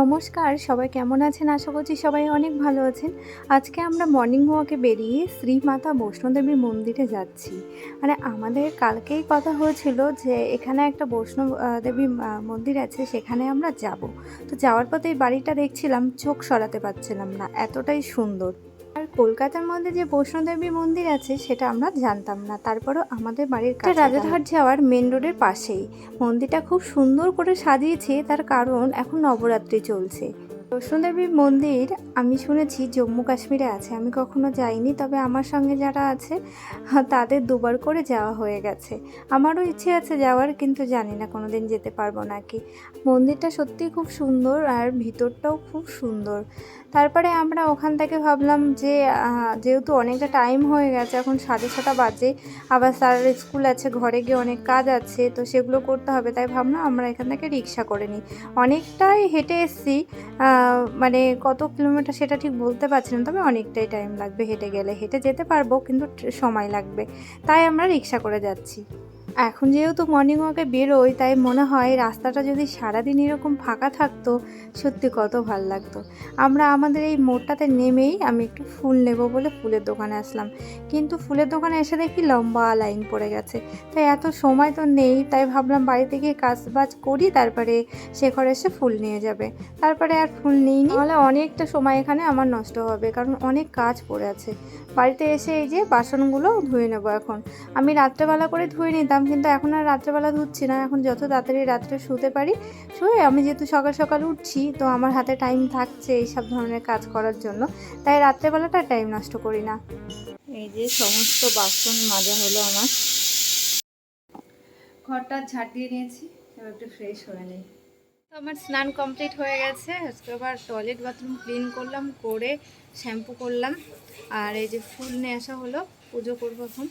নমস্কার, সবাই কেমন আছেন? আশা করছি সবাই অনেক ভালো আছেন। আজকে আমরা মর্নিং ওয়াকে বেরিয়ে শ্রীমাতা বৈষ্ণোদেবী মন্দিরে যাচ্ছি। মানে আমাদের কালকেই কথা হয়েছিল যে এখানে একটা বৈষ্ণব দেবী মন্দির আছে, সেখানে আমরা যাব। তো যাওয়ার পথে এই বাড়িটা দেখছিলাম, চোখ সরাতে পারছিলাম না, এতটাই সুন্দর। আর কলকাতার মধ্যে যে বৈষ্ণোদেবী মন্দির আছে সেটা আমরা জানতাম না। তারপরেও আমাদের বাড়ির কাছে রাজারহাট যাওয়ার মেন রোডের পাশেই মন্দিরটা খুব সুন্দর করে সাজিয়েছে, তার কারণ এখন নবরাত্রি চলছে। বৈষ্ণোদেবী মন্দির আমি শুনেছি জম্মু কাশ্মীরে আছে, আমি কখনো যাইনি, তবে আমার সঙ্গে যারা আছে তাদের দুবার করে যাওয়া হয়ে গেছে। আমারও ইচ্ছে আছে যাওয়ার, কিন্তু জানি না কোনোদিন যেতে পারবো নাকি। মন্দিরটা সত্যিই খুব সুন্দর আর ভিতরটাও খুব সুন্দর। তারপরে আমরা ওখান থেকে ভাবলাম যে যেহেতু অনেকটা টাইম হয়ে গেছে, এখন 6:30 বাজে, আবার স্যারের স্কুল আছে, ঘরে গিয়ে অনেক কাজ আছে, তো সেগুলো করতে হবে, তাই ভাবলাম আমরা এখান থেকে রিক্সা করে নিই। অনেকটাই হেঁটে এসেছি, মানে কত কিলোমিটার সেটা ঠিক বলতে পারছি না, তবে অনেকটাই টাইম লাগবে হেঁটে গেলে। হেঁটে যেতে পারবো কিন্তু সময় লাগবে, তাই আমরা রিক্সা করে যাচ্ছি। এখন যেহেতু মর্নিং ওয়াকে বেরোই, তাই মনে হয় রাস্তাটা যদি সারাদিন এরকম ফাঁকা থাকতো, সত্যি কত ভালো লাগতো। আমরা আমাদের এই মোড়টাতে নেমেই আমি একটু ফুল নেব বলে ফুলের দোকানে আসলাম, কিন্তু ফুলের দোকানে এসে দেখি লম্বা লাইন পড়ে গেছে। তাই এত সময় তো নেই, তাই ভাবলাম বাড়িতে গিয়ে কাজবাজ করি, তারপরে শেখর এসে ফুল নিয়ে যাবে। তারপরে আর ফুল নিইনি, তাহলে অনেকটা সময় এখানে আমার নষ্ট হবে, কারণ অনেক কাজ পড়ে আছে। বাড়িতে এসে এই যে বাসনগুলো ধুয়ে নেবো। এখন আমি রাত্রেবেলা করে ধুয়ে নিতাম, কিন্তু এখন আর রাত্রেবেলা ধুচ্ছি না। এখন যত তাড়াতাড়ি রাত্রে শুতে পারি, শুয়ে আমি যেহেতু সকাল সকাল উঠছি, তো আমার হাতে টাইম থাকছে এইসব ধরনের কাজ করার জন্য, তাই রাত্রেবেলাটা টাইম নষ্ট করি না। এই যে সমস্ত বাসন মাজা হলো আমার, ঘরটা ঝাড় দিয়ে নিয়েছি, এবার একটু ফ্রেশ হয়ে নিই। তো আমার স্নান কমপ্লিট হয়ে গেছে। আজকে আবার টয়লেট বাথরুম ক্লিন করলাম, করে শ্যাম্পু করলাম, আর এই যে ফুল নিয়ে আসা হলো, পুজো করবো এখন।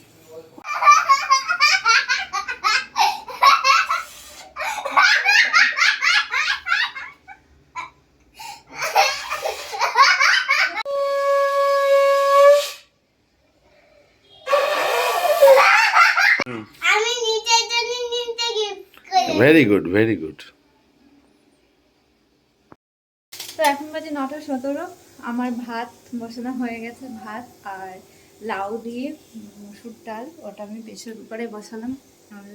Very good, very good. তো এখন বাজে 9:17, আমার ভাত বসানো হয়ে গেছে। ভাত আর লাউ দিয়ে মসুর ডাল, ওটা আমি প্রেসার কুকারে বসালাম।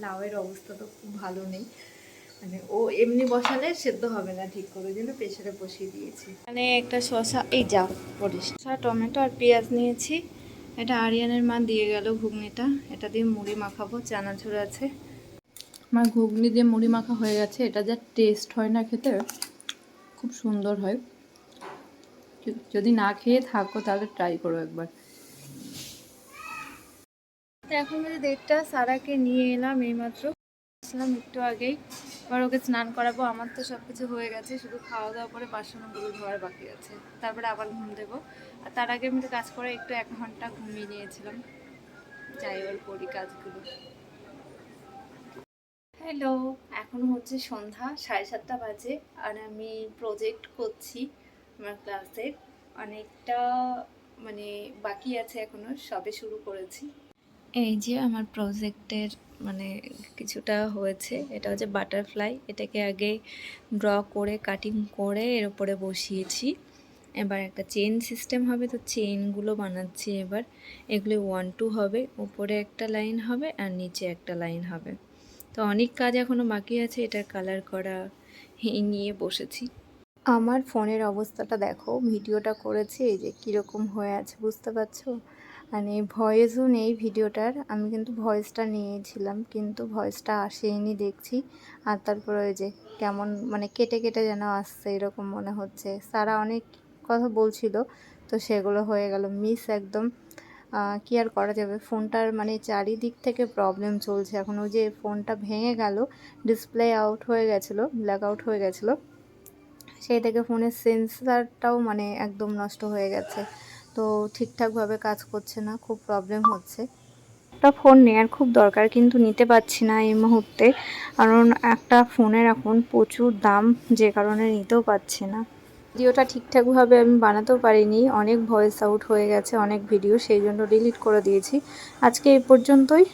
লাউয়ের অবস্থা তো খুব ভালো নেই, মানে ও এমনি বসালে সেদ্ধ হবে না ঠিক করে, ওই জন্য প্রেসারে বসিয়ে দিয়েছি। মানে একটা শসা, এই যা পড়িস, শসা, টমেটো আর পেঁয়াজ নিয়েছি। এটা আরিয়ানের মা দিয়ে গেল ঘুগনিটা, এটা দিয়ে মুড়ি মাখাবো, চানাচুর আছে। আমার ঘুগনি দিয়ে মুড়ি মাখা হয়ে গেছে। এটা যা টেস্ট হয় না খেতে, খুব সুন্দর হয়। যদি না খেয়ে থাকো তাহলে ট্রাই করো একবার। তো এখন যদি 1:30, সারাকে নিয়ে এলাম এইমাত্র, আসলাম একটু আগেই। এবার ওকে স্নান করাবো। আমার তো সব কিছু হয়ে গেছে, শুধু খাওয়া দাওয়া করে বাসনগুলো ধোয়ার বাকি আছে, তারপরে আবার ঘুম দেবো। আর তার আগে আমি তো কাজ করে একটু 1 ঘন্টা ঘুমিয়ে নিয়েছিলাম। যাই ওর করি কাজগুলো। হ্যালো, এখন হচ্ছে সন্ধ্যা 7:30 বাজে, আর আমি প্রজেক্ট করছি আমার ক্লাসের। অনেকটা মানে বাকি আছে এখনো, সবে শুরু করেছি। এই যে আমার প্রজেক্টের মানে কিছুটা হয়েছে। এটা হচ্ছে বাটারফ্লাই, এটাকে আগে ড্র করে কাটিং করে এর উপরে বসিয়েছি। এবার একটা চেন সিস্টেম হবে, তো চেনগুলো বানাচ্ছি এবার। এগুলো 1 2 হবে, উপরে একটা লাইন হবে আর নিচে একটা লাইন হবে। তো অনেক কাজ এখনও বাকি আছে, এটার কালার করা, এই নিয়ে বসেছি। আমার ফোনের অবস্থাটা দেখো, ভিডিওটা করেছি, এই যে কীরকম হয়ে আছে বুঝতে পারছো। মানে ভয়েসও নেই ভিডিওটার, আমি কিন্তু ভয়েসটা নিয়েছিলাম, কিন্তু ভয়েসটা আসেনি দেখছি। আর তারপরে ওই যে কেমন মানে কেটে কেটে যেন আসছে এরকম মনে হচ্ছে। সারা অনেক কথা বলছিল, তো সেগুলো হয়ে গেল মিস একদম। কি আর করা যাবে, ফোনটার মানে চারিদিক থেকে প্রবলেম চলছে এখন। ওই যে ফোনটা ভেঙে গেল, ডিসপ্লে আউট হয়ে গেছিলো, ব্ল্যাক আউট হয়ে গেছিলো, সেই থেকে ফোনের সেন্সারটাও মানে একদম নষ্ট হয়ে গেছে। তো ঠিকঠাকভাবে কাজ করছে না, খুব প্রবলেম হচ্ছে। একটা ফোন নেওয়ার খুব দরকার, কিন্তু নিতে পারছি না এই মুহূর্তে, কারণ একটা ফোনের এখন প্রচুর দাম, যে কারণে নিতেও পারছি না। ভিডিওটা ঠিকঠাকভাবে আমি বানাতেও পারিনি, অনেক ভয়েস আউট হয়ে গেছে অনেক ভিডিও, সেই জন্য ডিলিট করে দিয়েছি। আজকে এই পর্যন্তই।